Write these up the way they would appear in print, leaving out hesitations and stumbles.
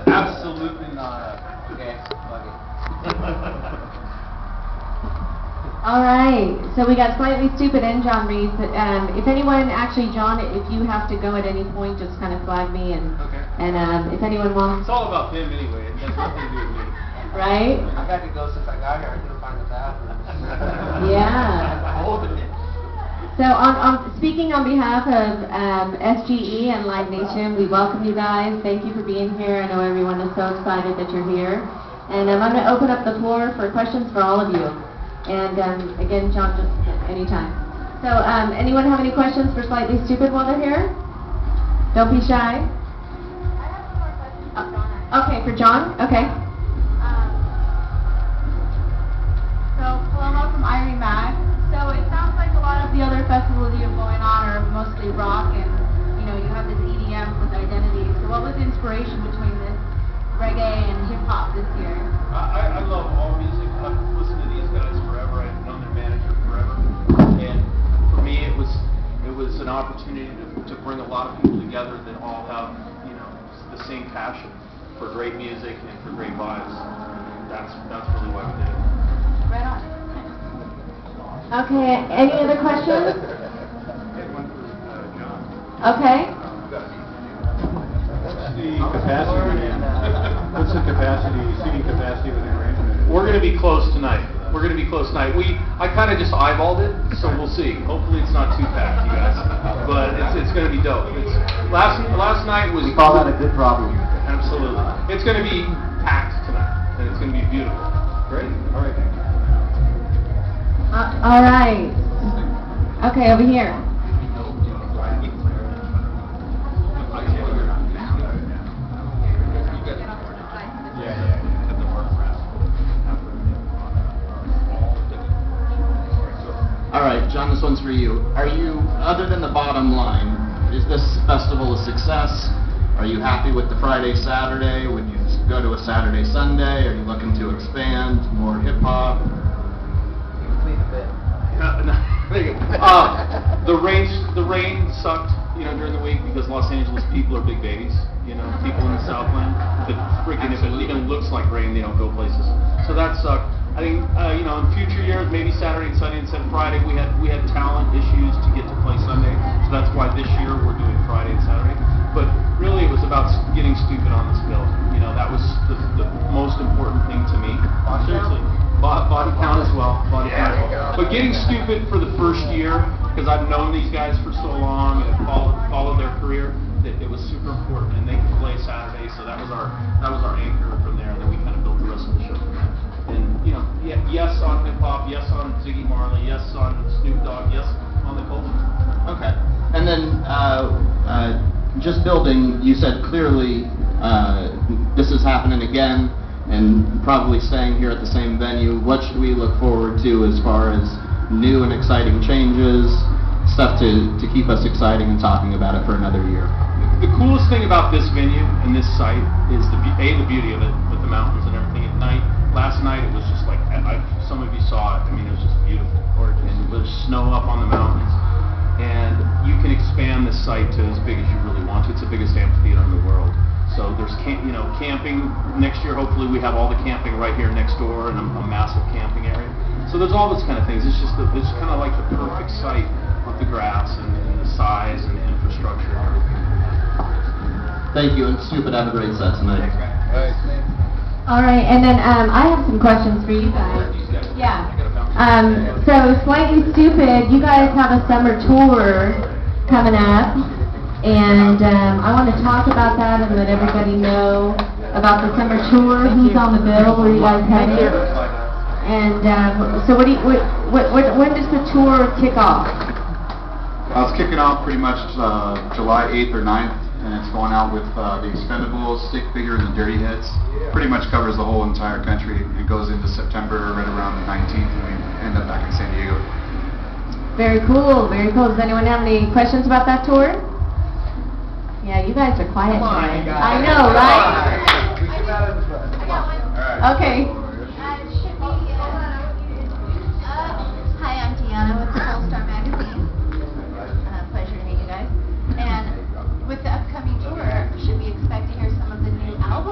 Absolutely not. Okay, fuck it. All right, so we got Slightly Stoopid and John Reese. If anyone, actually, John, if you have to go at any point, just kind of flag me, and okay. And if anyone wants, it's all about him anyway. It has nothing to do with me. Right? I got to go since I got here. I couldn't find the bathroom. Yeah. I'm holding it. So, speaking on behalf of SGE and Live Nation, we welcome you guys. Thank you for being here. I know everyone is so excited that you're here. And I'm going to open up the floor for questions for all of you. And again, John, just anytime. So, anyone have any questions for Slightly Stoopid while they're here? Don't be shy. I have one more question for John. Okay, for John? Okay. So, Paloma from Irie Mag. So it sounds like a lot of the other festivals you have going on are mostly rock, and you have this EDM with identity. So what was the inspiration between this reggae and hip hop this year? I love all music. I've listened to these guys forever. I've known their manager forever, and for me it was an opportunity to bring a lot of people together that all have the same passion for great music and for great vibes. That's really why we did it. Right on. Okay, any other questions? Okay. What's the capacity, seating capacity with the arrangement? We're going to be close tonight. I kind of just eyeballed it, so we'll see. Hopefully it's not too packed, you guys. But it's going to be dope. Last night was... We call that a good problem. Absolutely. It's going to be packed tonight, and it's going to be beautiful. Great. All right, thank you. All right. Okay, over here. All right, John, this one's for you. Are you, other than the bottom line, is this festival a success? Are you happy with the Friday, Saturday? Would you go to a Saturday, Sunday? Are you looking to expand more hip hop? The rain sucked, during the week because Los Angeles people are big babies. People in the Southland. But freaking, if it even looks like rain, they don't go places. So that sucked. I think, in future years, maybe Saturday and Sunday instead of Friday, we had talent issues to get to play Sunday. So that's why this year we're doing Friday and Saturday. But really, it was about getting Stoopid on this bill. That was the most important thing to me. Seriously. Body count as well. Body count as well. But getting Stoopid for the first year, because I've known these guys for so long and followed their career, that it was super important, and they could play Saturday, so that was our anchor from there, and then we kind of built the rest of the show from there. And yes on hip hop, yes on Ziggy Marley, yes on Snoop Dogg, yes on the culture. Okay. And then just building, you said clearly this is happening again, and probably staying here at the same venue. What should we look forward to as far as new and exciting changes, stuff to keep us exciting and talking about it for another year? The coolest thing about this venue and this site is the beauty of it, with the mountains and everything at night. Last night it was just like, some of you saw it, it was just beautiful. And there's snow up on the mountains. And you can expand this site to as big as you really want to. It's the biggest amphitheater in the world. So there's camping. Next year, hopefully, we have all the camping right here next door and a massive camping area. So there's all those kind of things. It's kind of like the perfect site with the grass and the size and the infrastructure and everything. Thank you, and Stoopid, have a great set tonight. All right, and then I have some questions for you guys. Yeah. So Slightly Stoopid, you guys have a summer tour coming up. And I want to talk about that and let everybody know about the summer tour. Who's on the bill? Where are you guys headed? And so, when does the tour kick off? It's kicking off pretty much July 8th or 9th, and it's going out with the Expendables, Stick Figure, and the Dirty Hits. Pretty much covers the whole entire country. It goes into September, right around the 19th, and we end up back in San Diego. Very cool, very cool. Does anyone have any questions about that tour? Yeah, you guys are quiet tonight. I know, right? I got one. Okay. Hi, I'm Deanna with Polestar Magazine. Pleasure to meet you guys. And with the upcoming tour, should we expect to hear some of the new album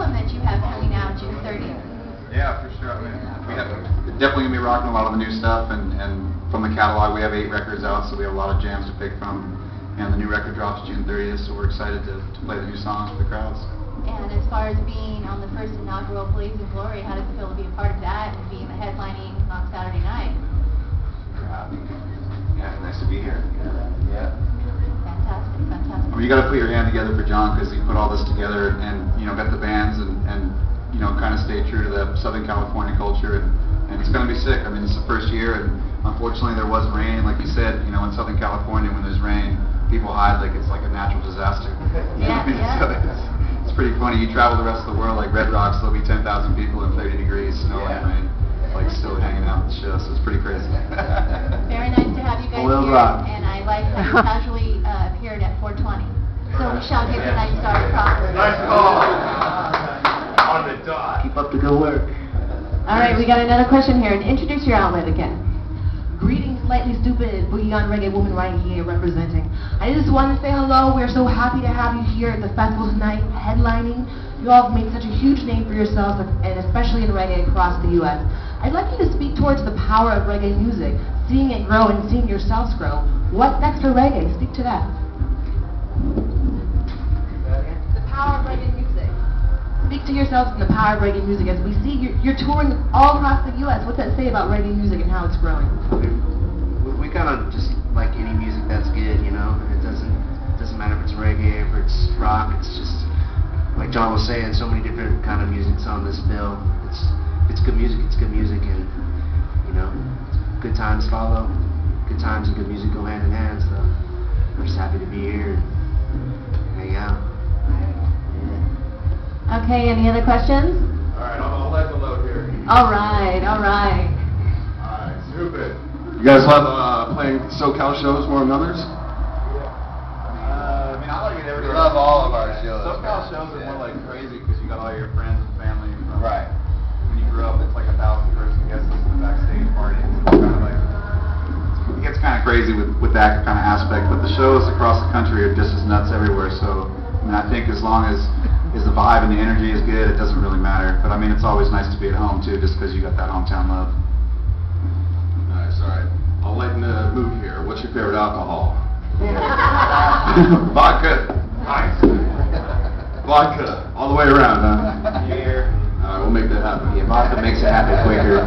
definitely gonna be rocking a lot of the new stuff, and from the catalog we have 8 records out, so we have a lot of jams to pick from. And the new record drops June 30th, so we're excited to play the new songs for the crowds. And as far as being on the first inaugural Blaze of Glory, how does it feel to be a part of that and being the headlining on Saturday night? Yeah, nice to be here. Yeah. Fantastic, fantastic. Well, you got to put your hand together for John, because he put all this together and got the bands and kind of stayed true to the Southern California culture, and it's going to be sick. I mean, it's the first year, and unfortunately there was rain, like you said. In Southern California, when there's rain, people hide like it's like a natural disaster. Yeah, yeah. So it's pretty funny. You travel the rest of the world, like Red Rocks, there'll be 10,000 people in 30 degrees, snow and rain, like still hanging out at the show. So it's pretty crazy. Very nice to have you guys Well, here, and I like how you casually appeared at 420. So we shall give the night start properly. Nice call. On the dot. Keep up the good work. All right, we got another question here. Introduce your outlet again. Greetings, Slightly Stupid, Boogie on Reggae Woman right here representing. I just wanted to say hello. We're so happy to have you here at the festival tonight, headlining. You all have made such a huge name for yourselves, and especially in reggae across the U.S. I'd like you to speak towards the power of reggae music, seeing it grow and seeing yourselves grow. What's next for reggae? Speak to that. The power of reggae music. Speak to yourselves and the power of reggae music as we see you're touring all across the U.S. What's that say about reggae music and how it's growing? We kind of just like any music that's good, It doesn't matter if it's reggae, if it's rock. It's just like John was saying, so many different kind of music's on this bill. It's good music. It's good music, and good times follow. Good times and good music go hand in hand. So we're just happy to be here and hang out. Okay, any other questions? All right, I'll let the load here. All right, all right. All right, Stoopid. You guys love playing SoCal shows more than others? I mean, I like it every We love all of our shows. SoCal shows are more like crazy because you got all your friends and family. Right. When you grew up, it's like 1,000-person guest list in the backstage party. It's kind of like, it gets kind of crazy with that kind of aspect. But the shows across the country are just as nuts everywhere. So, I think as long as the vibe and the energy is good, it doesn't really matter. But I mean, it's always nice to be at home too, just because you got that hometown love. Nice, all right. I'll lighten the mood here. What's your favorite alcohol? Vodka. Nice. Vodka. All the way around, huh? Yeah. All right, we'll make that happen. Yeah, vodka makes it happen quicker.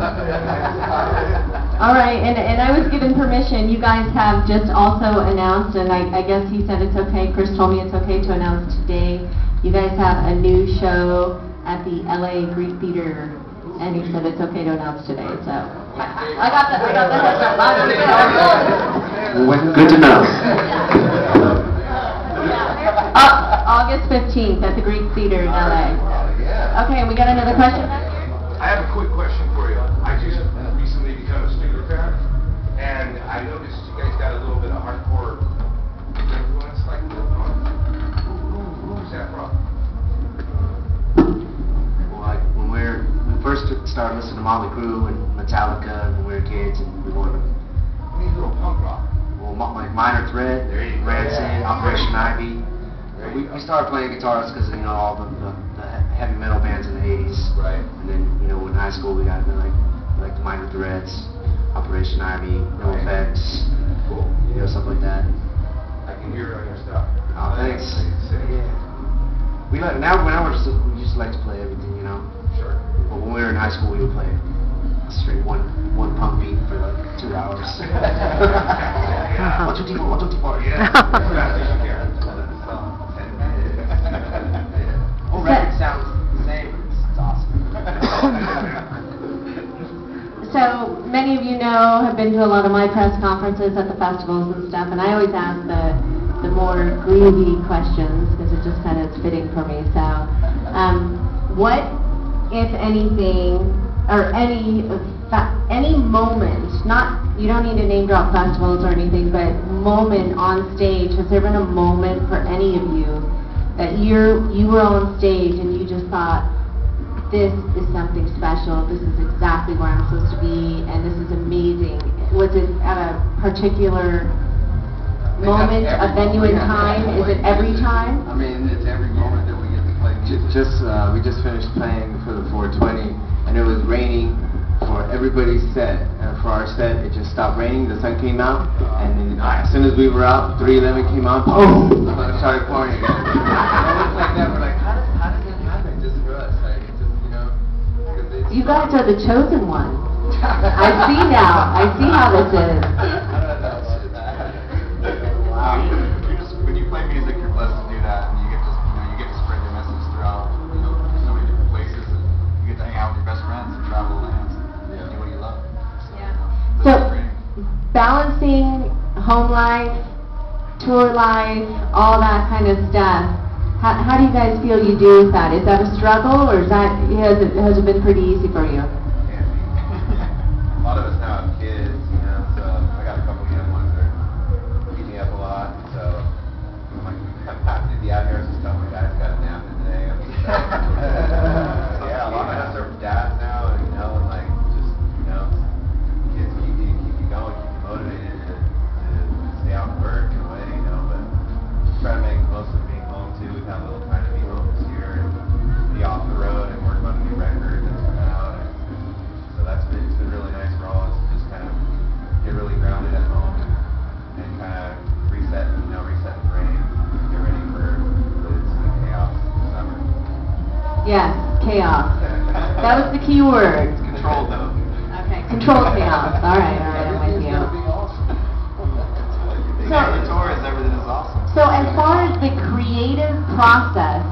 All right, and I was given permission. You guys have just also announced, and I guess he said it's okay. Chris told me it's okay to announce today. You guys have a new show at the LA Greek Theater, and he said it's okay to announce today. So I got the heads up. Good to know. August 15th at the Greek Theater in LA. Okay, we got another question back here? I have a quick question for you. I just recently become a Stoopid fan, and I noticed you guys got a little bit of hardcore influence, like who's that from? Well, like when we first started listening to Motley Crue and Metallica when we were kids, and we wanted to. I mean, little punk rock. Well, like Minor Threat, Rancid, Operation Ivy. We started playing guitars because all the heavy metal bands in the 80s. Right. And then in high school we got into like the Minor Threats, Operation Ivy, No Effects, Cool. stuff like that. I can hear it on your stuff. Oh, thanks. Yeah. We just like to play everything, Sure. But when we were in high school, we would play straight one punk beat for like 2 hours. 1, 2, 3, 4, 1, 2, 3, 4. Yeah. As fast as you can. Oh, record sounds the same. It's awesome. So many of you have been to a lot of my press conferences at the festivals and stuff, and I always ask the more groovy questions because it just kind of is fitting for me. So, what, if anything, or any moment, you don't need to name drop festivals or anything, but moment on stage, has there been a moment for any of you that you were on stage and you just thought, this is something special, this is exactly where I'm supposed to be, and this is amazing? Was it at a particular moment, a venue and time? Is it every time? I mean, it's every moment that we get to play. We just finished playing for the 420, and it was raining, for everybody's set. For our set, it just stopped raining, the sun came out, and then as soon as we were out, 311 came out, boom, it started pouring again. And it's like that, we're like, how does it happen just for us? Like, just, you know, because You guys are the chosen one. I see now. I see how this is. Wow. When you play music, you're blessed to do that, and you get to, you get to spread your message throughout, so many different places, and you get to hang out with your best friends and travel the lands and do what you love. So, balancing home life, tour life, all that kind of stuff. How do you guys feel you do with that? Is that a struggle, or has it been pretty easy for you? a lot of us now have kids, so I got a couple young ones that keep me up a lot, so I'm like, I'm happy to be out here. I was just telling my guys got a nap in today. Yeah, a lot of us are dads now, and like just, kids keep you going, keep you motivated to stay out and work in a way, but try to make the most of being home too. We've had a little time to be home this year and be off the road and work on a new record that's coming out. So it's been really nice for all of us to just kind of get really grounded at home and kind of reset the brain, get ready for the chaos this summer. Yes, chaos. That was the key word. It's controlled though. Okay, controlled chaos. All right, I'm with you. The tour is everything is awesome. So as far as the creative process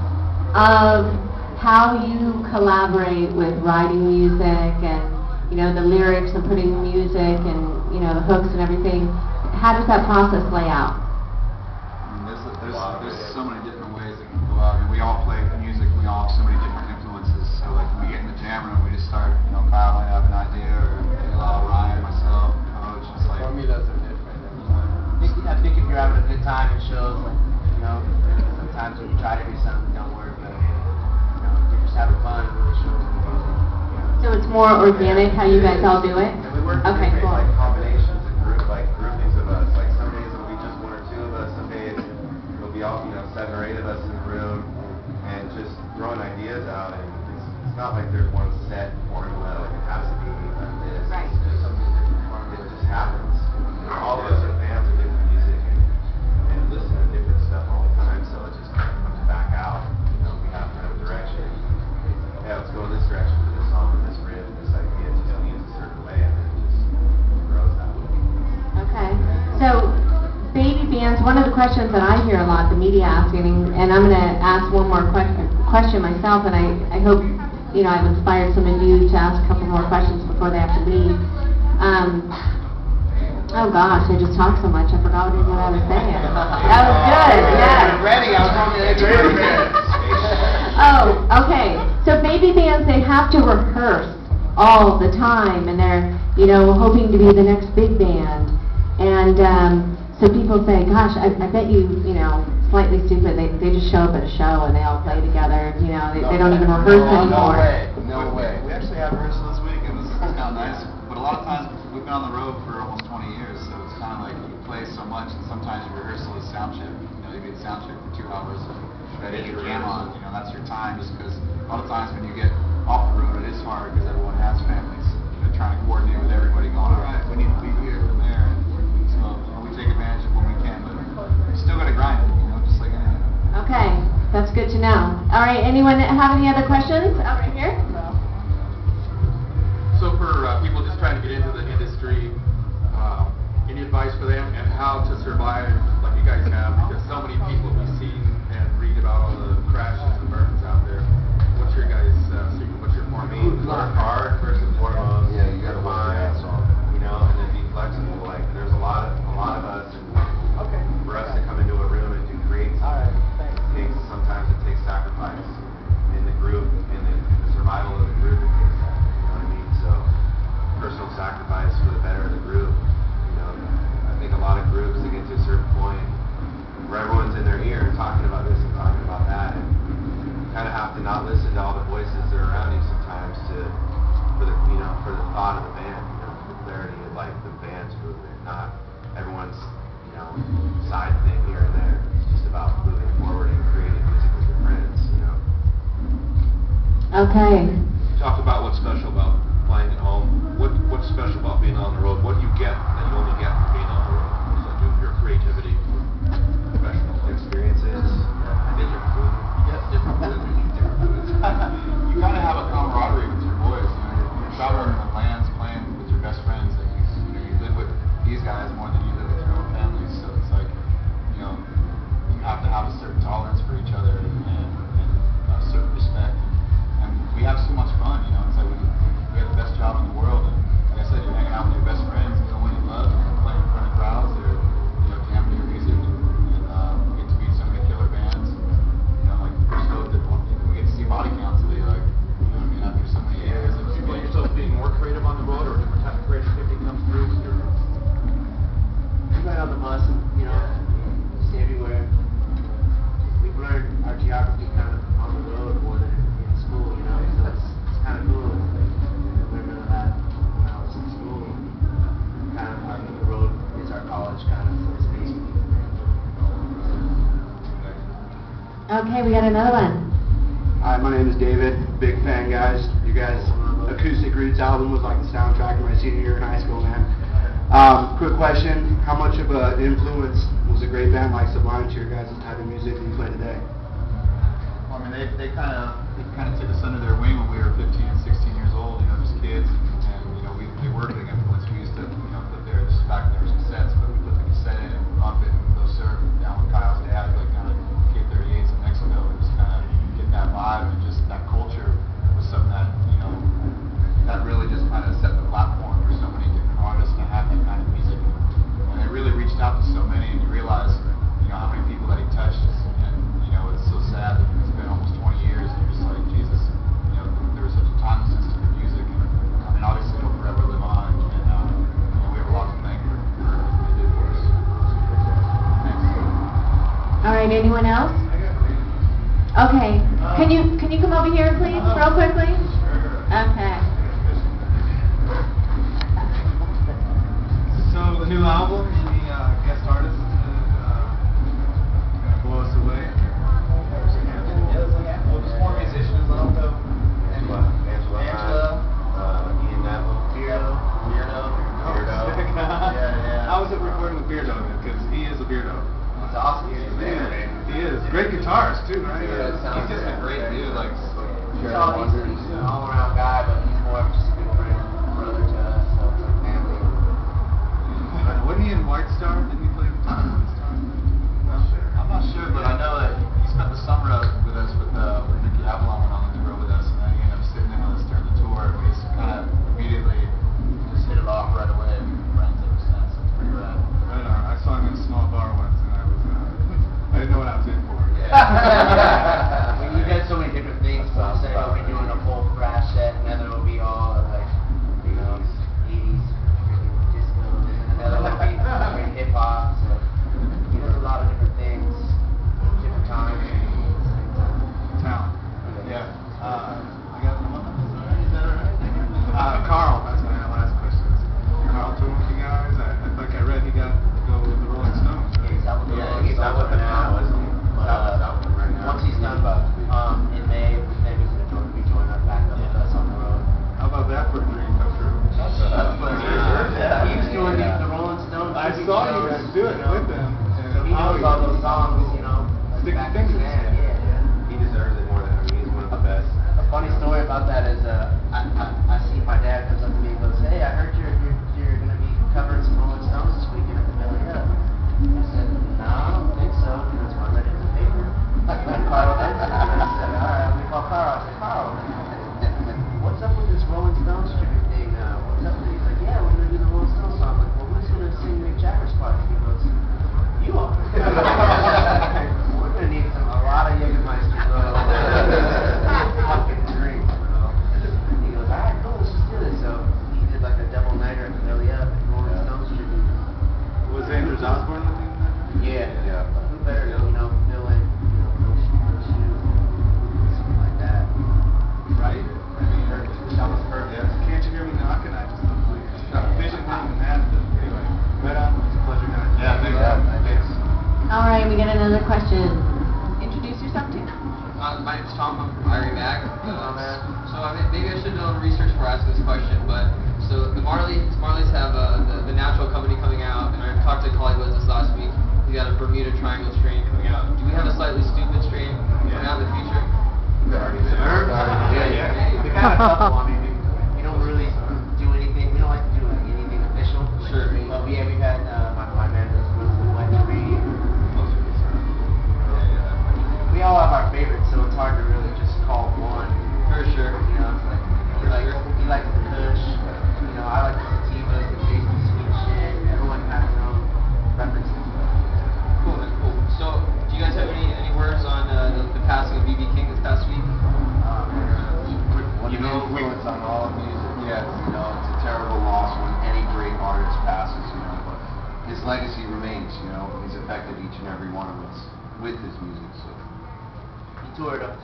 of how you collaborate with writing music and, the lyrics and putting music and, the hooks and everything, how does that process lay out? There's so many different ways that can go out. We all play music, we all have so many different influences. So like when we get in the jam room, we just start, battling, have an idea, or Ryan, myself, coach. It's like, For me, those are different. I think if you're having a good time, it shows. Sometimes when you try to do something, it don't work. But if you're just having fun, it really shows in the music. So it's more organic how you guys all do it? And we work Okay, different, cool. like combinations and groupings of us. Like some days it'll be just one or two of us. Some days it'll be all 7 or 8 of us in the room and just throwing ideas out. And it's not like there's one set formula like it has to be like this. Right. It's just it just happens. All of us are fans of different music and listen to different stuff all the time. So it just kind of comes back out. We have kind of a direction. Yeah, let's go in this direction for this song, or this riff, this idea. It just leans a certain way, and then it just grows that way. Okay. So, baby bands, one of the questions that I hear a lot, the media asking, and I'm going to ask one more question myself, and I hope, I've inspired some of you to ask a couple more questions before they have to leave. Oh gosh, I just talked so much, I forgot what I was saying. That was good, yeah. Ready, I was on the edge of your bed. Oh, okay. So baby bands, they have to rehearse all the time, and they're, hoping to be the next big band. And so people say, gosh, I bet you, Slightly Stoopid, they just show up at a show and they all play together. They don't even rehearse anymore. No way. We actually have rehearsal this week, and it's kind of nice. But a lot of times we've been on the road for almost 20 years, so it's kind of like you play so much, and sometimes your rehearsal is sound check. You be at sound check for 2 hours and ready to jam on. That's your time, just because a lot of times when you get off the road, it is hard because everyone has families. Trying to coordinate with everybody, going, all right, we need to be here and there. And so we take advantage of when we can, but we still got to grind it, just like anything. Okay, that's good to know. All right, anyone have any other questions? Out right here. So for people just trying to get into the industry, any advice for them and how to survive like you guys have? Because so many people we've seen and read about all the crashes and burns out there. What's your guys' secret? What's your formula? Work hard first and foremost. Yeah, you got to find, and then be flexible. Like there's a lot of us, and for us to come into a room and to create something, sometimes it takes sacrifice in the group, in the survival of the group. It takes that. You know what I mean? So personal sacrifice for the better of the group. I think a lot of groups that get to a certain point where everyone's in their ear talking about this and talking about that, and you kind of have to not listen to all the voices that are around you sometimes for the thought of the band, the clarity of like the band's movement, not everyone's side thing here and there. It's just about moving forward and creating music with your friends. Okay. Talk about what's special about playing at home Okay, we got another one. Hi, my name is David. Big fan, guys. You guys' Acoustic Roots album was like the soundtrack of my senior year in high school, man. Quick question: how much of an influence was a great band like Sublime to your guys' type of music that you play today? Well, I mean, they kind of took us under their wing when we were 15 and 16 years old, you know, just kids, and you know, they were a big influence. We used to, you know, put their, just back when there was cassettes, but we put the cassette in and bump it and go surf down with Kyle's dad, like kind of K-38s in Mexico, and just kind of get that vibe, and just that culture was something that, you know, that really just kind of set the platform for so many different artists to have that kind of music. And it really reached out to so many, and you realize, you know, how many people that he touched, and, you know, it's so sad that it's been almost 20 years, and you're just like, Jesus, you know, there was such a timelessness to the music, and I mean, obviously it'll forever live on, and, you know, we have a lot to thank for everything they did for us. Thanks. All right, anyone else? Okay, can you come over here, please, real quickly? Okay. So the new album, any guest artists gonna blow us away? Well, just more musicians. I don't know. Angela, Ian Neville, Beardo. How was it recording with Beardo? Because he is a Beardo. It's awesome. He's a man. He is. Great guitarist too, right? Yeah, He's just a great dude. Like, He's an all-around guy, but he's more of just a good friend, brother to us, so it's like family. Wasn't he in White Star? Didn't he play guitar in White Star? I'm not sure, but I know that he spent the summer out with us with Ricky Avalon went on the tour with us, and then he ended up sitting in with us during the tour, and we just kind of immediately just hit it off right away, and we've been friends ever since. It's pretty rad. Right on. I saw him in a small bar once, and I didn't know what I was in for. I mean, you got so many different things. One set will be doing a full thrash set, another will be all like, you know, 80s disco, and another will be straight hip hop. So he does a lot of different things, different times. Talent. Yeah. I got one. Is that alright? Carl, that's my last question. Carl toured with you guys. I think I read he got to go with the Rolling Stones. He's out with them now. Once he's done in May, then he's going to be joining us back up with us on the road. How about that for a dream come true? He was doing the Rolling Stones. I saw you guys do it with them. So he knows all those songs, you know. Stick your fingers in. Yeah. He deserves it more than he's one of the best. A funny story about that is I see my dad comes up to me and goes, "Hey, I heard you're going to be covering some Rolling Stones this weekend at the Belly Up." I said, "No, I don't think so." That's why I read it in the paper. Carl did. I said, "All right, we call Carl." I said, "Carl, what's up with this Rolling Stones tribute thing? What's up with it?" He's like, "Yeah, we're going to do the Rolling Stones song." I'm like, "Well, who's going to sing Mick Jagger's part?" He goes, "You are." We're going to need a lot of Jägermeister, bro. Fucking drink, bro. And he goes, "All right, cool, let's just do this." So he did like a double nighter at the Belly Up and Rolling Stones tribute. Was Andrew Osborne with you? Yeah. Who better, you know, fill in, you know, those shoes, something like that. Right? I mean, that was perfect. Can't you hear me knocking? I just look like vision being an actor. Anyway, right on. It's a pleasure, guys. Yeah, thanks. All right, we got another question. Introduce yourself too. My name's Tom. I'm from Irie Mag. So I mean, maybe I should have done research before asking this question, but so the Marleys have the Natural company coming out, and I talked to Hollywood this last week. We got a Bermuda Triangle strain coming out. Do we have a slightly stupid strain coming out in the future? Yeah. We got a couple. I mean, we don't really do anything. We don't like to do anything official. Sure. But yeah, we've had my man does Wet Tree. We all have our favorites, so it's hard to really just call one. For sure. You know, it's like he likes the Kush. You know, I like the sativas, the tasty sweet shit. Everyone has their own preferences. Cool, man. Cool. So, do you guys have any words on the passing of B.B. King this past week? What an influence on all of music. Yeah, you know, it's a terrible loss when any great artist passes, you know, but his legacy remains, you know. He's affected each and every one of us with his music, so. He toured up to,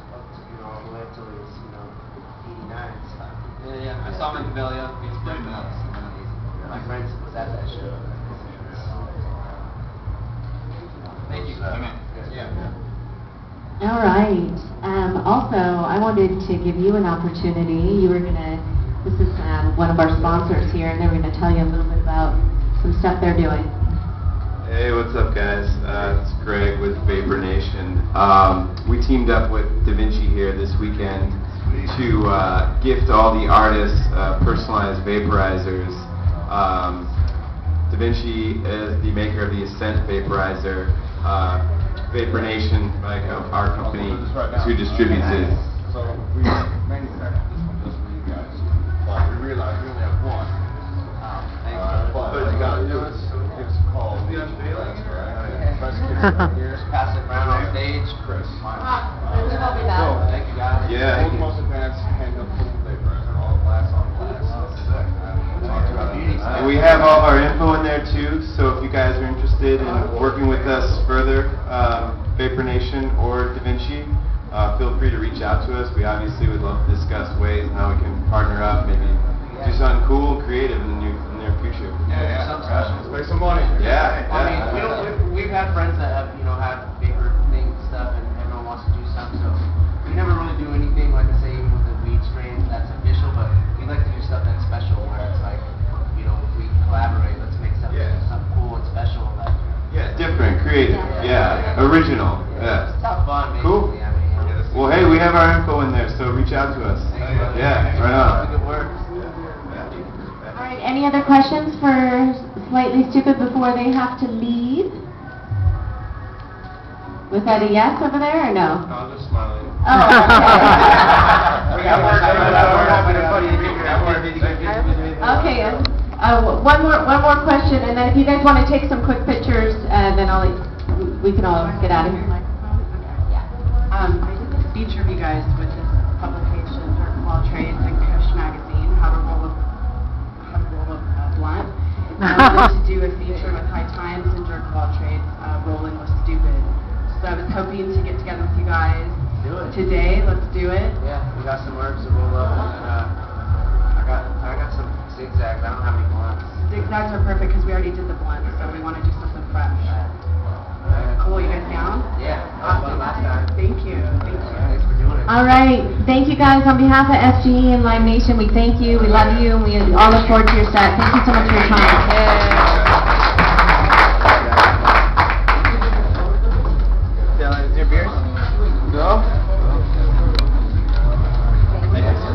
you know, all the way up till he was, you know, 89 and stuff. Yeah. I saw him at the Belly Up. He's pretty nuts. My friend was at that show. Thank you. Amen. Yeah. All right. Also, I wanted to give you an opportunity. This is one of our sponsors here, and they were going to tell you a little bit about some stuff they're doing. Hey, what's up, guys? It's Greg with Vapor Nation. We teamed up with Da Vinci here this weekend to gift all the artists personalized vaporizers. Da Vinci is the maker of the Ascent vaporizer. Vapor Nation, like our company, who distributes it. So we manufactured this one just for you guys. But we realized we only have one. But you gotta do it. It's called the unveiling. Just pass it around on stage. Chris. Thank you guys. Yeah. World's most advanced hand-up vaporizer, all glass on glass. We have all of our info in there too, so if you guys are interested in working with us further, Vapor Nation or Da Vinci, feel free to reach out to us. We obviously would love to discuss ways and how we can partner up, maybe do something cool, creative in the near future. Yeah. Something special. Let's make some money. Yeah. I mean, we've had friends that have, have vapor thing stuff, and everyone wants to do something, so we never really do anything, like I say, even with the weed strains that's official, but we like to do stuff that's special, where it's like, we collaborate, let's make something cool and special. Different, creative, original. Yeah. It's tough fun, basically. Cool. I mean, Well, hey, we have our info in there, so reach out to us. Yeah, right on. Good work. All right, any other questions for Slightly Stupid before they have to leave? Was that a yes over there, or no? I'm just smiling. Oh, okay. One more question, and then if you guys want to take some quick pictures, then we can all get out of here. I did this feature of you guys with this publication, Dirt Wall Trades and Kush Magazine, How to Roll a Blunt. I wanted to do a feature with High Times and Dirt Wall Trades, Rolling with Stoopid. So I was hoping to get together with you guys today. Let's do it. Yeah, we got some herbs to roll up, and I got some zigzags. I don't have any blunts. Zigzags are perfect because we already did the blunt, so we want to do something fresh. Cool, you guys down? Yeah. Awesome. Thank you. Thanks for doing it. All right, thank you guys on behalf of SGE and Live Nation. We thank you, we love you, and we all look forward to your set. Thank you so much for your time.